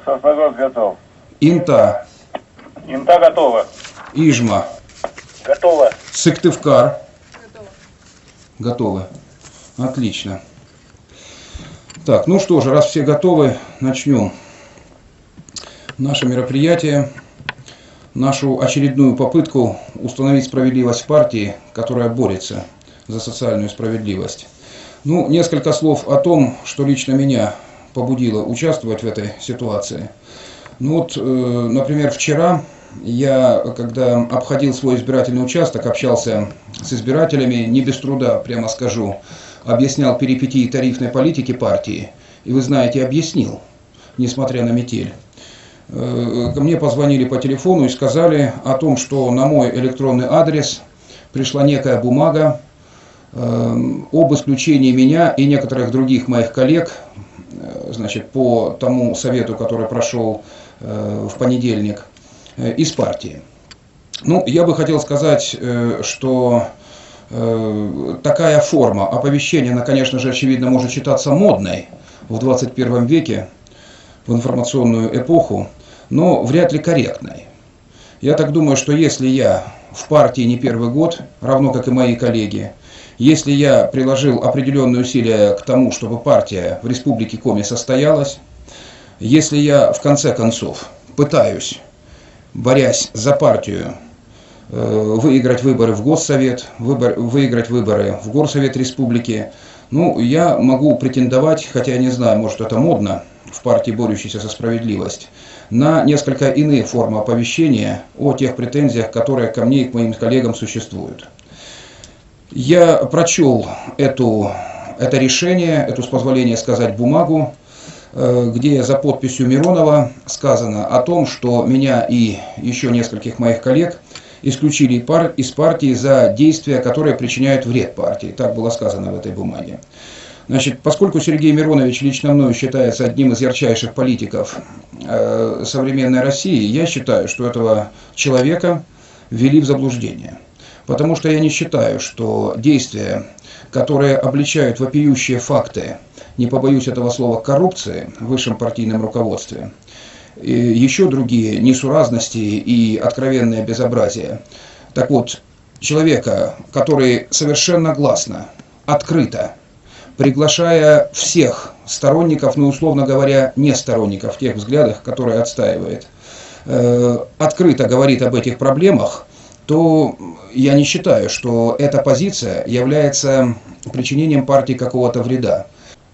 Сосногорск готов. Инта. Инта готова. Ижма. Готова. Сыктывкар. Готовы. Отлично. Так, ну что же, раз все готовы, начнем наше мероприятие, нашу очередную попытку установить справедливость в партии, которая борется за социальную справедливость. Ну, несколько слов о том, что лично меня побудило участвовать в этой ситуации. Ну вот, например, вчера я, когда обходил свой избирательный участок, общался с избирателями, не без труда, прямо скажу, объяснял перипетии тарифной политики партии, и вы знаете, объяснил, несмотря на метель. Ко мне позвонили по телефону и сказали о том, что на мой электронный адрес пришла некая бумага об исключении меня и некоторых других моих коллег, значит, по тому совету, который прошел в понедельник, из партии. Ну, я бы хотел сказать, что такая форма оповещения, она, конечно же, очевидно, может считаться модной в 21 веке, в информационную эпоху, но вряд ли корректной. Я так думаю, что если я в партии не первый год, равно как и мои коллеги, если я приложил определенные усилия к тому, чтобы партия в Республике Коми состоялась, если я в конце концов пытаюсь, борясь за партию, выиграть выборы в Госсовет, выиграть выборы в Горсовет Республики, ну, я могу претендовать, хотя я не знаю, может это модно в партии, борющейся за справедливость, на несколько иные формы оповещения о тех претензиях, которые ко мне и к моим коллегам существуют. Я прочел это решение, эту, с позволения сказать, бумагу, где за подписью Миронова сказано о том, что меня и еще нескольких моих коллег исключили из партии за действия, которые причиняют вред партии. Так было сказано в этой бумаге. Значит, поскольку Сергей Миронович лично мною считается одним из ярчайших политиков современной России, я считаю, что этого человека ввели в заблуждение. Потому что я не считаю, что действия, которые обличают вопиющие факты, не побоюсь этого слова, коррупции в высшем партийном руководстве, и еще другие несуразности и откровенное безобразие. Так вот, человека, который совершенно гласно, открыто, приглашая всех сторонников, ну, условно говоря, не сторонников тех взглядов, которые отстаивает, открыто говорит об этих проблемах, то я не считаю, что эта позиция является причинением партии какого-то вреда.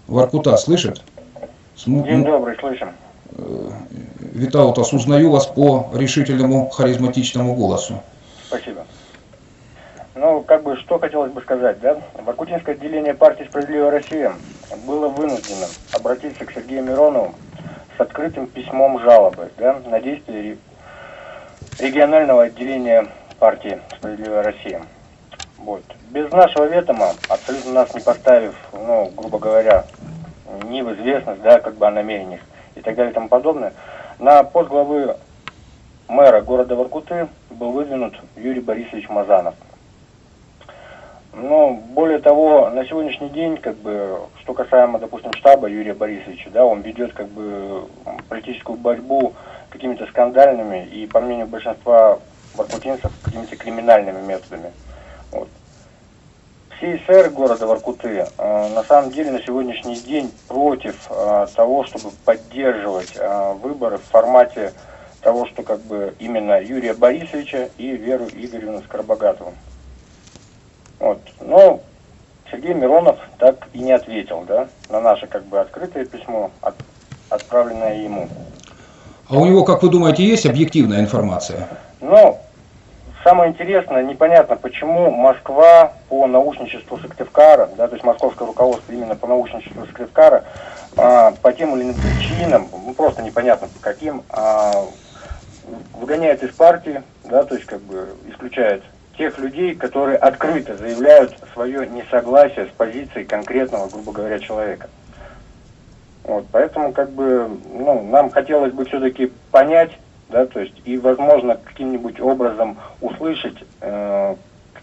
Воркута слышит? День добрый, слышим. Витаутас, узнаю вас по решительному, харизматичному голосу. Спасибо. Ну, как бы, что хотелось бы сказать, да? Воркутинское отделение партии «Справедливая Россия» было вынуждено обратиться к Сергею Миронову с открытым письмом жалобы, да, на действия регионального отделения партии «Справедливая Россия». Вот. Без нашего ведома, абсолютно нас не поставив, ну, грубо говоря, ни в известность, да, как бы о намерениях и так далее и тому подобное, на пост главы мэра города Воркуты был выдвинут Юрий Борисович Мазанов. Но более того, на сегодняшний день, как бы, что касаемо, допустим, штаба Юрия Борисовича, да, он ведет, как бы, политическую борьбу какими-то скандальными и, по мнению большинства воркутинцев, какими-то криминальными методами. Вот. Все эсеры города Воркуты на самом деле на сегодняшний день против того, чтобы поддерживать выборы в формате того, что, как бы, именно Юрия Борисовича и Веру Игоревну Скоробогатову. Вот. Но Сергей Миронов так и не ответил, да, на наше, как бы, открытое письмо, отправленное ему. А у него, как вы думаете, есть объективная информация? Ну, самое интересное, непонятно, почему Москва по научничеству Сыктывкара, да, то есть московское руководство именно по научничеству Сыктывкара, по тем или иным причинам, ну, просто непонятно по каким, выгоняет из партии, да, то есть, как бы, исключает тех людей, которые открыто заявляют свое несогласие с позицией конкретного, грубо говоря, человека. Вот, поэтому, как бы, ну, нам хотелось бы все-таки понять, да, то есть, и, возможно, каким-нибудь образом услышать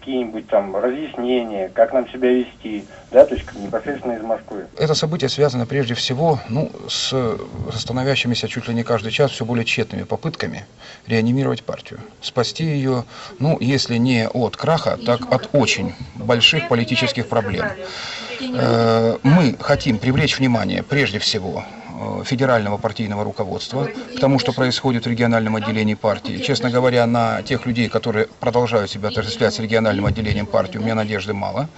какие-нибудь там разъяснения, как нам себя вести, да, то есть непосредственно из Москвы? Это событие связано прежде всего с становящимися чуть ли не каждый час все более тщетными попытками реанимировать партию, спасти ее, если не от краха, так от очень больших политических проблем. Мы хотим привлечь внимание прежде всего федерального партийного руководства к тому, что происходит в региональном отделении партии. Честно говоря, на тех людей, которые продолжают себя отождествлять с региональным отделением партии, у меня надежды мало.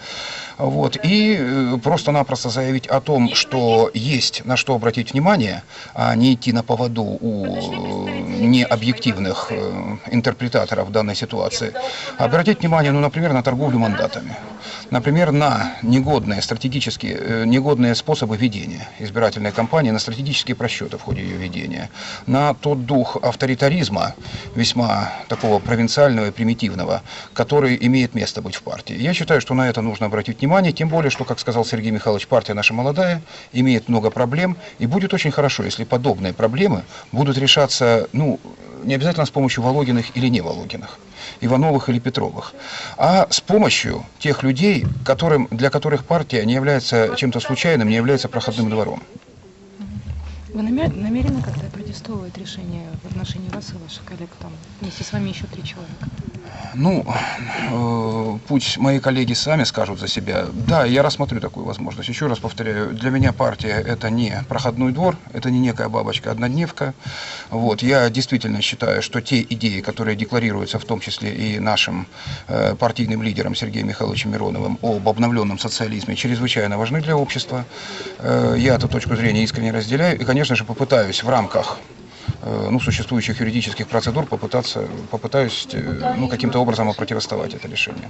И просто-напросто заявить о том, что есть на что обратить внимание, а не идти на поводу у необъективных интерпретаторов данной ситуации. Обратить внимание, например, на торговлю мандатами. Например, на негодные способы ведения избирательной кампании, на стратегические просчеты в ходе ее ведения, на тот дух авторитаризма, весьма такого провинциального и примитивного, который имеет место быть в партии. Я считаю, что на это нужно обратить внимание, тем более, что, как сказал Сергей Михайлович, партия наша молодая, имеет много проблем, и будет очень хорошо, если подобные проблемы будут решаться, не обязательно с помощью Володиных или не Володиных, Ивановых или Петровых, а с помощью тех людей, для которых партия не является чем-то случайным, не является проходным двором. Вы намерены как-то опротестовывать решение в отношении вас и ваших коллег? Там вместе с вами еще 3 человека. Пусть мои коллеги сами скажут за себя. Да, я рассмотрю такую возможность. Еще раз повторяю, для меня партия – это не проходной двор, это не некая бабочка-однодневка. Я действительно считаю, что те идеи, которые декларируются в том числе и нашим партийным лидером Сергеем Михайловичем Мироновым об обновленном социализме, чрезвычайно важны для общества. Я эту точку зрения искренне разделяю и, конечно же, попытаюсь в рамках существующих юридических процедур попытаюсь каким-то образом опротивоставать это решение.